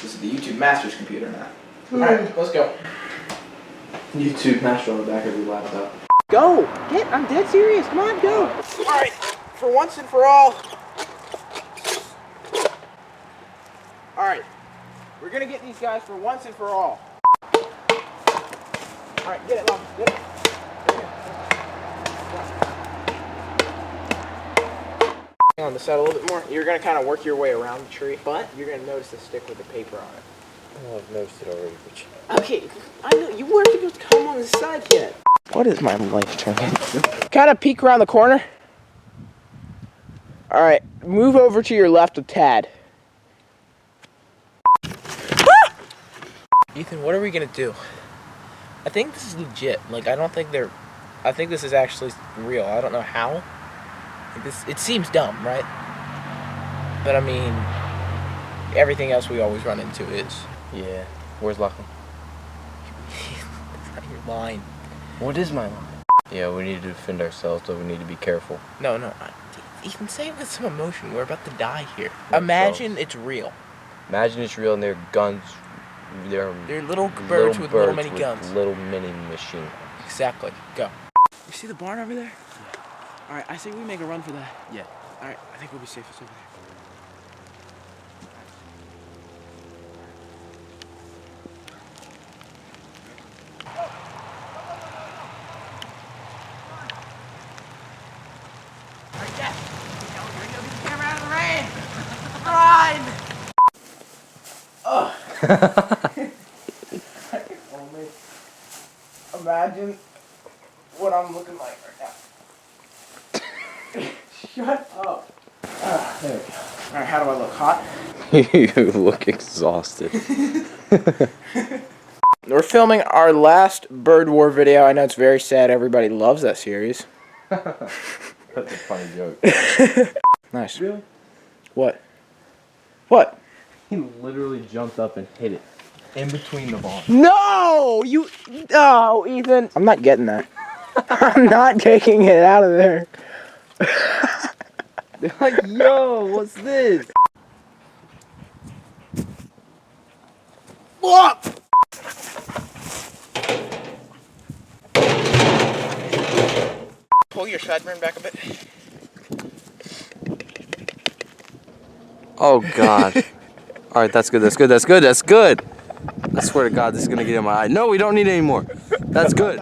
This is the YouTube Master's computer now. Alright, let's go. YouTube Master on the back of your laptop. Go! I'm dead serious. Come on, go! Alright, for once and for all. Alright, we're gonna get these guys for once and for all. Alright, get it, Lon. Get it. On the side a little bit more. You're gonna kind of work your way around the tree, but you're gonna notice the stick with the paper on it. Oh, I've noticed it already, but okay, I know you weren't even come on the side yet. What is my life turning into? Kind of peek around the corner. All right, move over to your left a tad. Ah! Ethan, what are we gonna do? I think this is legit. Like, I think this is actually real. I don't know how. It seems dumb, right? But I mean, everything else we always run into is. yeah. Where's Lachlan? That's not your line. What is my line? Yeah, we need to defend ourselves, so we need to be careful. No. Ethan, say it with some emotion. We're about to die here. Imagine it's real. Imagine it's real and they're guns. They're little birds with little mini guns. Little mini machine guns. Exactly. Go. You see the barn over there? All right, I say we make a run for that. Yeah. All right, I think we'll be safest over there. All right, Jeff. You're gonna get the camera out of the rain. Run! Only imagine what I'm looking like right now. Shut up. There we go. Alright, how do I look? Hot? You look exhausted. We're filming our last Bird War video. I know it's very sad. Everybody loves that series. That's a funny joke. Nice. Really? What? What? He literally jumped up and hit it. In between the ball. No! Oh, Ethan. I'm not getting that. I'm not taking it out of there. They're like, yo, what's this? Look! Pull your sideburn back a bit. Oh, God. All right, that's good. That's good. That's good. That's good. I swear to God, this is going to get in my eye. No, we don't need any more. That's good.